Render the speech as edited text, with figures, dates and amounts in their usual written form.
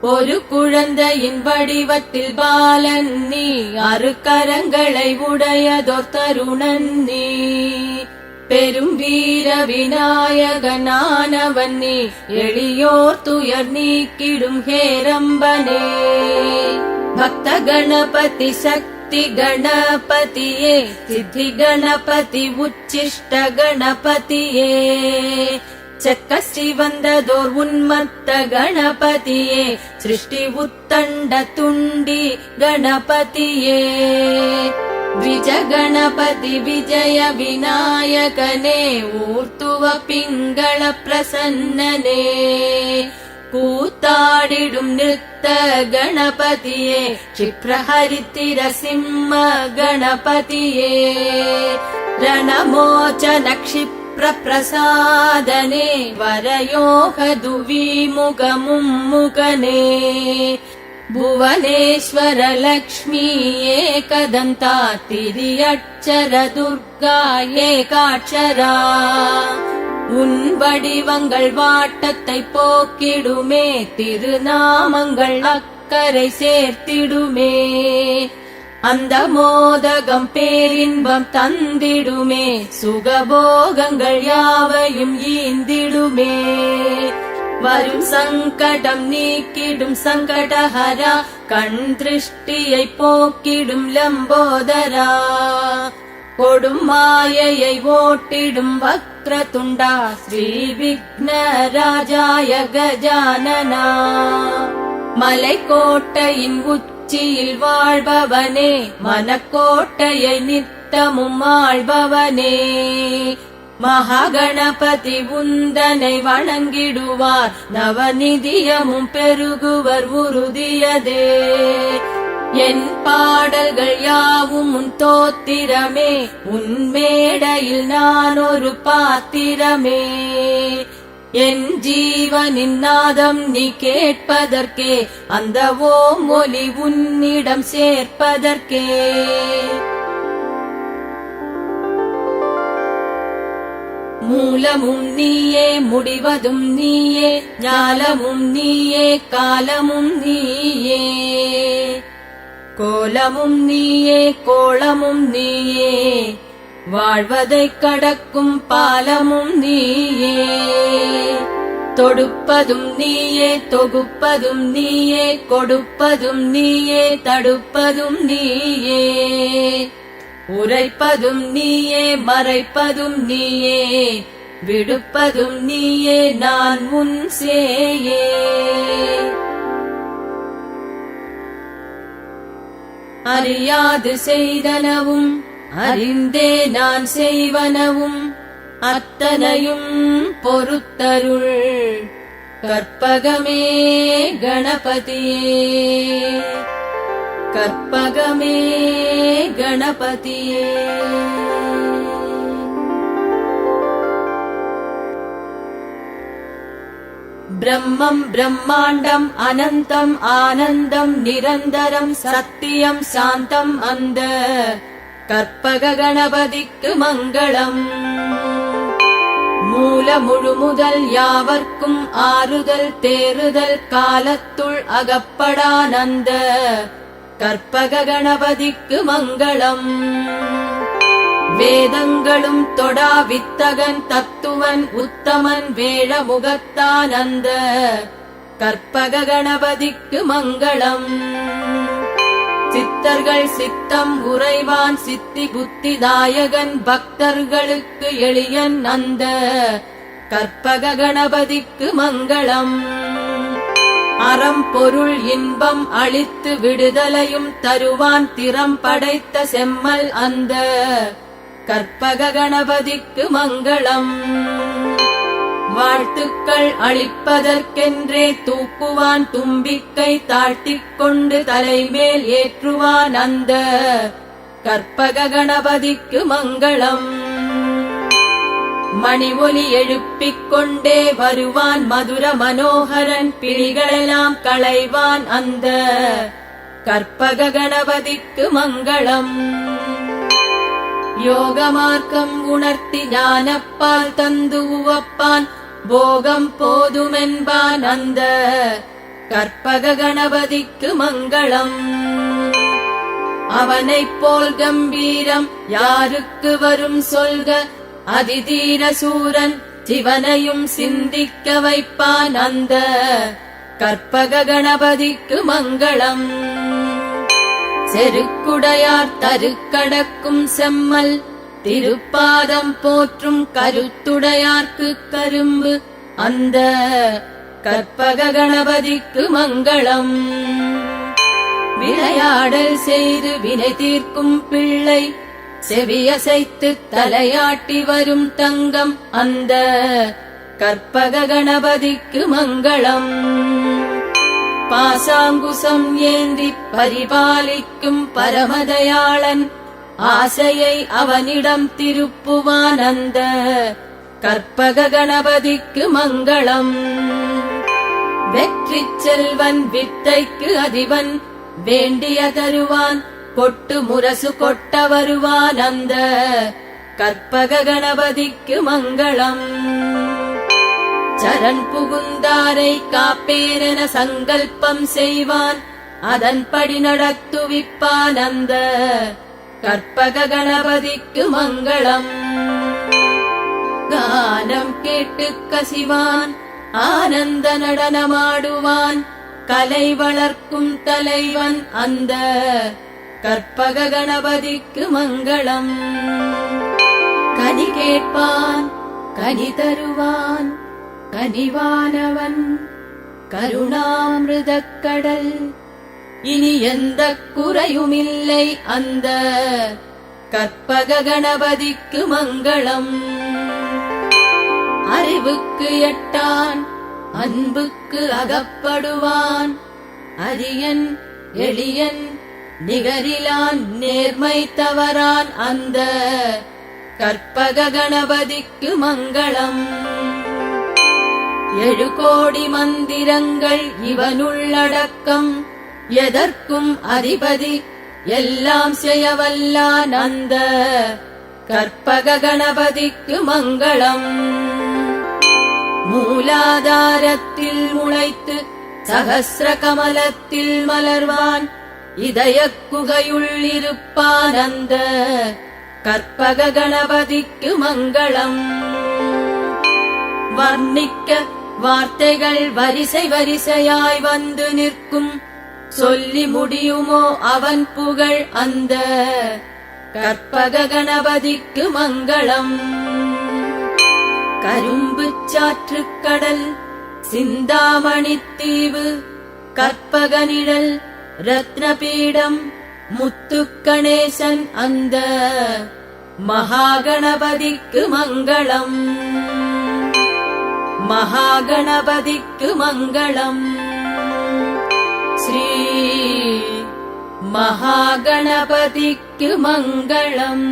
ஒரு குழந்தையின் வடிவத்தில் பாலன் நீ, அரு கரங்களை உடையதோர் தருணன் நீ. பெரும் வீர விநாயகனானவன் நீ, எளியோர் துயர் நீக்கிடும் ஹேரம்பனே. பக்த கணபதி சக்தி கணபதியே, சித்தி கணபதி உச்சிஷ்ட கணபதியே. செக்கஸ்ரீ வந்ததோர் உன்மத்த கணபதியே, சிருஷ்டி உத்தண்ட துண்டி கணபதியே. ದ್ವಿಜ ಗಣಪತಿ ವಿಜಯ ವಿನಾಯಕನೇ, ಊರ್ತುವ ಪಿಂಗಳ ಪ್ರಸನ್ನನೇ. ಕೂತಾಡಿಡುಂ ನೃತ್ತ ಗಣಪತಿಯೇ, ಕ್ಷಿಪ್ರಹರಿತಿರ ಸಿಂಹ ಗಣಪತಿಯೇ. ರಣಮೋಚನ ಕ್ಷಿಪ್ರ ಪ್ರಸಾದನೆ, ವರಯೋಹದು ವಿಮುಖ ಮುಮ್ಮುಖನೇ. ಭುವನೇಶ್ವರ ಲಕ್ಷ್ಮೀ ಏಕದಂತ, திரியட்சர துர்கா ஏகாட்சரா. உன் வடிவங்கள் வாட்டத்தை போக்கிடுமே, திருநாமங்கள் அக்கறை சேர்த்திடுமே. அந்த மோதகம் பேரின்பம் தந்திடுமே, சுகபோகங்கள் யாவையும் ஈந்திடுமே. வரும் சங்கடம் நீக்கிடும் சங்கடஹரா, கண் திருஷ்டியை போக்கிடும் லம்போதரா. கொடும் மாயையை ஓட்டிடும் வக்ரதுண்டா, ஸ்ரீ விக்னராஜாய கஜானனா. மலைக்கோட்டையின் உச்சியில் வாழ்பவனே, மனக்கோட்டையை நித்தமும் ஆள்பவனே. மகாகணபதி உந்தனை வணங்கிடுவார், நவநிதியமும் பெருகுவர் உறுதியதே. என் பாடல்கள் யாவும் உன் தோத்திரமே, உன் மேடையில் நான் ஒரு பாத்திரமே. என் ஜீவனின் நாதம் நீ கேட்பதற்கே, அந்த ஓம் ஒலி உன்னிடம் சேர்ப்பதற்கே. மூலமும் நீயே, முடிவதும் நீயே, ஞாலமும் நீயே, காலமும் நீயே. கோலமும் நீயே, கோளமும் நீயே, வாழ்வதைக் கடக்கும் பாலமும் நீயே. தொடுப்பதும் நீயே, தொகுப்பதும் நீயே, கொடுப்பதும் நீயே, தடுப்பதும் நீயே. உரைப்பதும் நீயே, மறைப்பதும் நீயே, விடுப்பதும் நீயே, நான் உன் சேயே. அறியாது செய்தனவும் அறிந்தே நான் செய்வனவும், அத்தனையும் பொறுத்தருள் கற்பகமே கணபதியே. கற்பகமே கணபதியே. பிரம்மம் பிரம்மாண்டம் அனந்தம் ஆனந்தம் நிரந்தரம் சத்தியம் சாந்தம், அந்த கற்பக கணபதிக்கு மங்களம். மூல முழுமுதல் யாவர்க்கும் ஆறுதல் தேறுதல், காலத்துள் அகப்படானந்த கற்பக கணபதிக்கு மங்களம். வேதங்களும் தொடா வித்தகன் தத்துவன் உத்தமன் வேழ முகத்தானந்த கற்பக கணபதிக்கு மங்களம். சித்தர்கள் சித்தம் உறைவான் சித்தி புத்திதாயகன், பக்தர்களுக்கு எளியன் அந்த கற்பக கணபதிக்கு மங்களம். அறம் பொருள் இன்பம் அளித்து விடுதலையும் தருவான், திறம் படைத்த செம்மல் அந்த கற்பக கணபதிக்கு மங்களம். வாழ்த்துக்கள் அளிப்பதற்கென்றே தூக்குவான், தும்பிக்கை தாழ்த்திக் கொண்டு தலைமேல் ஏற்றுவான் அந்த கற்பக கணபதிக்கு மங்களம். மணி ஒலி எழுப்பிக் கொண்டே வருவான் மதுர மனோகரன், பிணிகளெல்லாம் களைவான் அந்த கற்பக கணபதிக்கு மங்களம். யோக மார்க்கம் உணர்த்தி ஞானப்பால் தந்து உவப்பான், போகம் போதுமென்பான் அந்த கற்பக கணபதிக்கு மங்களம். அவனைப் போல் கம்பீரம் யாருக்கு வரும் சொல்க. அதிதீர சூரன் சிவனையும் சிந்திக்க வைப்பான் அந்த கற்பக கணபதிக்கு மங்களம். செருக்குடையார் தருக்கடக்கும் செம்மல் திருப்பாதம் போற்றும் கருத்துடையார்க்கு கரும்பு அந்த கற்பக கணபதிக்கு மங்களம். விளையாடல் செய்து வினை தீர்க்கும் பிள்ளை செவியசைத்து தலையாட்டி வரும் தங்கம் அந்த கற்பக கணபதிக்கு மங்களம். பாசாங்குசம் ஏந்தி பரிபாலிக்கும் பரமதயாளன் ஆசையை அவனிடம் திருப்புவான் அந்த கற்பக கணபதிக்கு மங்களம். வெற்றி செல்வன் வித்தைக்கு அதிபன் வேண்டிய தருவான் கொட்டு முரசு கொட்ட வருவான் அந்த கற்பக கணபதிக்கு மங்களம். சரண் புகுந்தாரை காப்பேரென சங்கல்பம் செய்வான் அதன்படி நடத்துவிப்பான் அந்த கற்பக கணபதிக்கு மங்களம். கானம் கேட்டு கசிவான் ஆனந்த நடனமாடுவான் கலை வளர்க்கும் தலைவன் அந்த கற்பக கணபதிக்கு மங்களம். கனி கேட்பான் கனி தருவான் கனிவானவன் கருணாமிருதக் கடல். இனி எந்த குறையுமில்லை அந்த கற்பக கணபதிக்கு மங்களம். அறிவுக்கு எட்டான் அன்புக்கு அகப்படுவான் அரியன் எளியன் நிகரிலான் நேர்மை தவறான் அந்த கற்பக கணபதிக்கு மங்களம். 7 கோடி மந்திரங்கள் இவனுள்ளடக்கம் எதற்கும் அதிபதி எல்லாம் செய்யவல்லான் அந்த கற்பக கணபதிக்கு மங்களம். மூலாதாரத்தில் முளைத்து சகஸ்ர கமலத்தில் மலர்வான் இதய குகையுள் இருப்பான் அந்த கற்பக கணபதிக்கு மங்களம். வர்ணிக்க வார்த்தைகள் வரிசை வரிசையாய் வந்து நிற்கும் சொல்லி முடியுமோ அவன் புகழ் அந்த கற்பக கணபதிக்கு மங்களம். கரும்பு சாற்று கடல் சிந்தாமணி தீவு கற்பக நிழல் ரத்னபீடம் முத்துக்கணேசன் அந்த மகாகணபதிக்கு மங்களம். மகாகணபதிக்கு மங்களம். ஸ்ரீ மகாகணபதிக்கு மங்களம்.